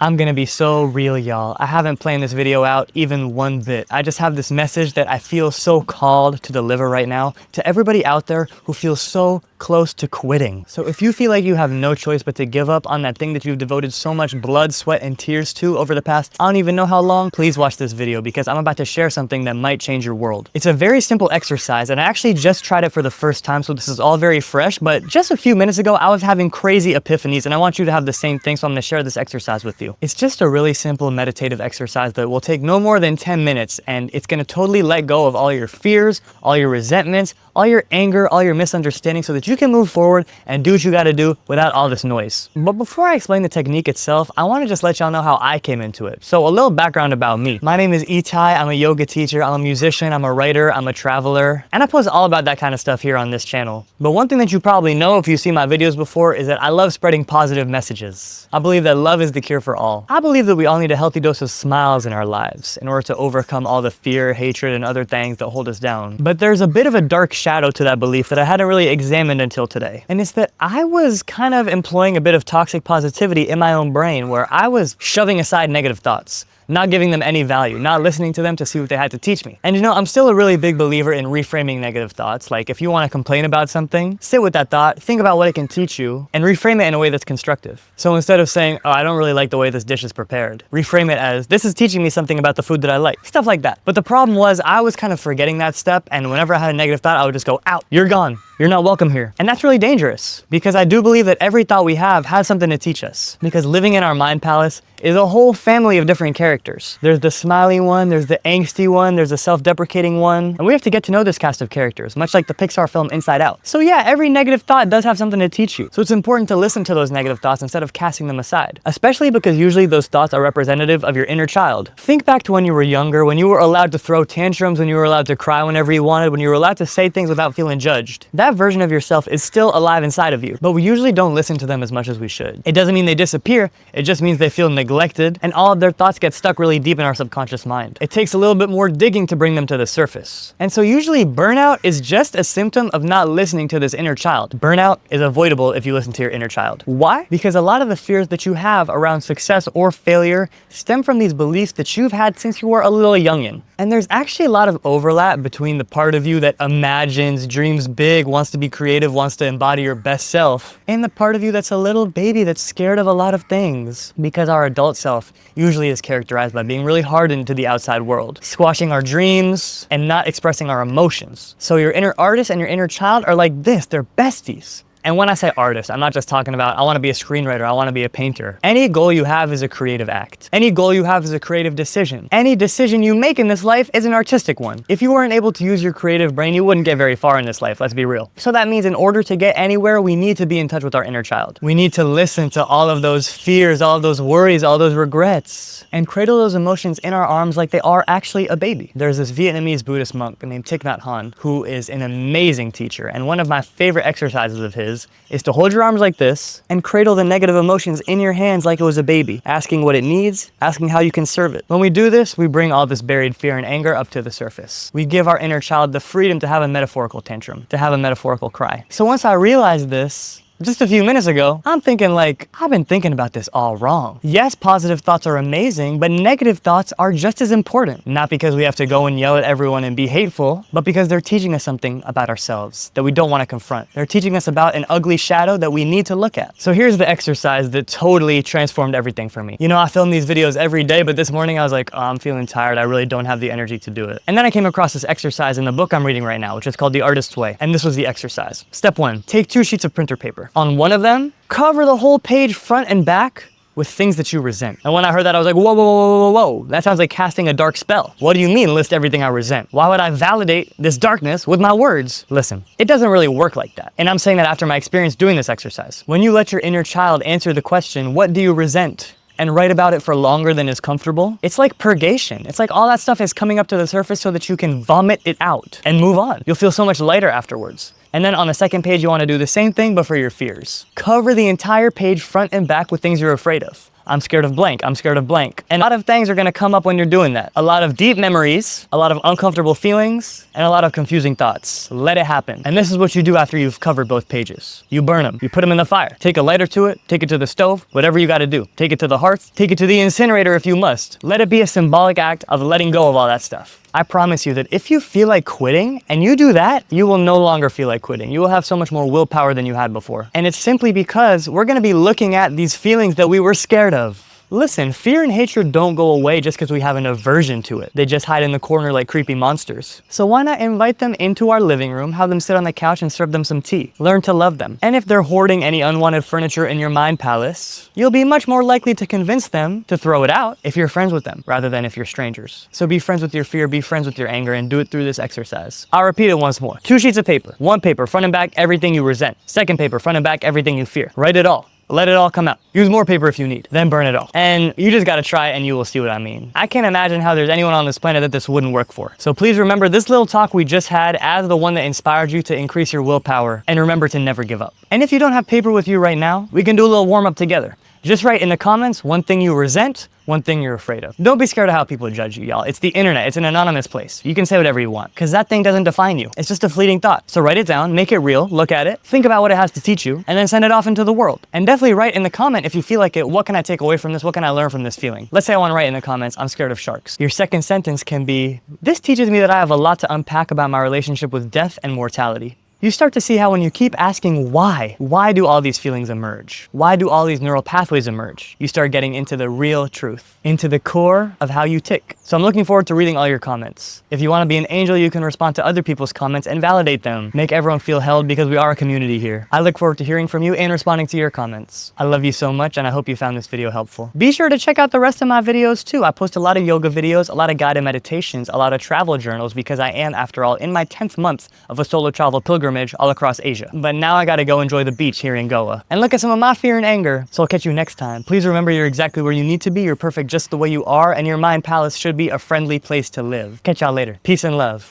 I'm gonna be so real, y'all. I haven't planned this video out even one bit. I just have this message that I feel so called to deliver right now to everybody out there who feels so close to quitting. So if you feel like you have no choice but to give up on that thing that you've devoted so much blood, sweat, and tears to over the past, I don't even know how long, please watch this video because I'm about to share something that might change your world. It's a very simple exercise and I actually just tried it for the first time, so this is all very fresh, but just a few minutes ago, I was having crazy epiphanies and I want you to have the same thing, so I'm gonna share this exercise with you. It's just a really simple meditative exercise that will take no more than 10 minutes and it's gonna totally let go of all your fears, all your resentments, all your anger, all your misunderstanding so that you can move forward and do what you gotta do without all this noise. But before I explain the technique itself, I wanna just let y'all know how I came into it. So a little background about me. My name is Itai, I'm a yoga teacher, I'm a musician, I'm a writer, I'm a traveler, and I post all about that kind of stuff here on this channel. But one thing that you probably know if you've seen my videos before is that I love spreading positive messages. I believe that love is the cure for all. I believe that we all need a healthy dose of smiles in our lives in order to overcome all the fear, hatred, and other things that hold us down. But there's a bit of a dark shadow to that belief that I hadn't really examined until today. And it's that I was kind of employing a bit of toxic positivity in my own brain where I was shoving aside negative thoughts, not giving them any value, not listening to them to see what they had to teach me. And you know, I'm still a really big believer in reframing negative thoughts. Like if you want to complain about something, sit with that thought, think about what it can teach you, and reframe it in a way that's constructive. So instead of saying, oh, I don't really like the way this dish is prepared, reframe it as, this is teaching me something about the food that I like. Stuff like that. But the problem was I was kind of forgetting that step, and whenever I had a negative thought, I would just go, out, you're gone. You're not welcome here. And that's really dangerous because I do believe that every thought we have has something to teach us, because living in our mind palace is a whole family of different characters. There's the smiley one, there's the angsty one, there's the self-deprecating one, and we have to get to know this cast of characters, much like the Pixar film Inside Out. So yeah, every negative thought does have something to teach you. So it's important to listen to those negative thoughts instead of casting them aside, especially because usually those thoughts are representative of your inner child. Think back to when you were younger, when you were allowed to throw tantrums, when you were allowed to cry whenever you wanted, when you were allowed to say things without feeling judged. That version of yourself is still alive inside of you, but we usually don't listen to them as much as we should. It doesn't mean they disappear, it just means they feel neglected, and all of their thoughts get stuck really deep in our subconscious mind. It takes a little bit more digging to bring them to the surface. And so usually burnout is just a symptom of not listening to this inner child. Burnout is avoidable if you listen to your inner child. Why? Because a lot of the fears that you have around success or failure stem from these beliefs that you've had since you were a little youngin'. And there's actually a lot of overlap between the part of you that imagines, dreams big, wants to be creative, wants to embody your best self, and the part of you that's a little baby that's scared of a lot of things, because our adult self usually is characterized by being really hardened to the outside world, squashing our dreams and not expressing our emotions. So your inner artist and your inner child are like this, they're besties. And when I say artist, I'm not just talking about, I want to be a screenwriter, I want to be a painter. Any goal you have is a creative act. Any goal you have is a creative decision. Any decision you make in this life is an artistic one. If you weren't able to use your creative brain, you wouldn't get very far in this life, let's be real. So that means in order to get anywhere, we need to be in touch with our inner child. We need to listen to all of those fears, all of those worries, all those regrets, and cradle those emotions in our arms like they are actually a baby. There's this Vietnamese Buddhist monk named Thich Nhat Hanh, who is an amazing teacher, and one of my favorite exercises of his is to hold your arms like this and cradle the negative emotions in your hands like it was a baby, asking what it needs, asking how you can serve it. When we do this, we bring all this buried fear and anger up to the surface. We give our inner child the freedom to have a metaphorical tantrum, to have a metaphorical cry. So once I realized this, just a few minutes ago, I'm thinking like, I've been thinking about this all wrong. Yes, positive thoughts are amazing, but negative thoughts are just as important. Not because we have to go and yell at everyone and be hateful, but because they're teaching us something about ourselves that we don't want to confront. They're teaching us about an ugly shadow that we need to look at. So here's the exercise that totally transformed everything for me. You know, I film these videos every day, but this morning I was like, oh, I'm feeling tired. I really don't have the energy to do it. And then I came across this exercise in the book I'm reading right now, which is called The Artist's Way. And this was the exercise. Step 1, take 2 sheets of printer paper. On one of them, cover the whole page front and back with things that you resent. And when I heard that, I was like, whoa, whoa, whoa, whoa, whoa. That sounds like casting a dark spell. What do you mean list everything I resent? Why would I validate this darkness with my words? Listen, it doesn't really work like that. And I'm saying that after my experience doing this exercise. When you let your inner child answer the question, what do you resent? And write about it for longer than is comfortable, it's like purgation. It's like all that stuff is coming up to the surface so that you can vomit it out and move on. You'll feel so much lighter afterwards. And then on the second page, you want to do the same thing, but for your fears. Cover the entire page front and back with things you're afraid of. I'm scared of blank. I'm scared of blank. And a lot of things are gonna come up when you're doing that. A lot of deep memories, a lot of uncomfortable feelings, and a lot of confusing thoughts. Let it happen. And this is what you do after you've covered both pages. You burn them. You put them in the fire. Take a lighter to it, take it to the stove, whatever you gotta do. Take it to the hearth, take it to the incinerator if you must. Let it be a symbolic act of letting go of all that stuff. I promise you that if you feel like quitting and you do that, you will no longer feel like quitting. You will have so much more willpower than you had before. And it's simply because we're gonna be looking at these feelings that we were scared of. Listen, fear and hatred don't go away just because we have an aversion to it. They just hide in the corner like creepy monsters. So why not invite them into our living room, have them sit on the couch and serve them some tea. Learn to love them. And if they're hoarding any unwanted furniture in your mind palace, you'll be much more likely to convince them to throw it out if you're friends with them, rather than if you're strangers. So be friends with your fear, be friends with your anger, and do it through this exercise. I'll repeat it once more. 2 sheets of paper. 1 paper, front and back, everything you resent. 2nd paper, front and back, everything you fear. Write it all. Let it all come out. Use more paper if you need, then burn it all. And you just gotta try it and you will see what I mean. I can't imagine how there's anyone on this planet that this wouldn't work for. So please remember this little talk we just had as the one that inspired you to increase your willpower, and remember to never give up. And if you don't have paper with you right now, we can do a little warm up together. Just write in the comments one thing you resent, one thing you're afraid of. Don't be scared of how people judge you, y'all. It's the internet. It's an anonymous place. You can say whatever you want, because that thing doesn't define you. It's just a fleeting thought. So write it down, make it real, look at it, think about what it has to teach you, and then send it off into the world. And definitely write in the comment if you feel like it, what can I take away from this? What can I learn from this feeling? Let's say I want to write in the comments, I'm scared of sharks. Your second sentence can be, this teaches me that I have a lot to unpack about my relationship with death and mortality. You start to see how when you keep asking why do all these feelings emerge? Why do all these neural pathways emerge? You start getting into the real truth, into the core of how you tick. So I'm looking forward to reading all your comments. If you want to be an angel, you can respond to other people's comments and validate them. Make everyone feel held because we are a community here. I look forward to hearing from you and responding to your comments. I love you so much and I hope you found this video helpful. Be sure to check out the rest of my videos too. I post a lot of yoga videos, a lot of guided meditations, a lot of travel journals because I am, after all, in my 10th month of a solo travel pilgrimage all across Asia. But now I gotta go enjoy the beach here in Goa and look at some of my fear and anger. So I'll catch you next time. Please remember you're exactly where you need to be. You're perfect just the way you are, and your mind palace should be a friendly place to live. Catch y'all later. Peace and love.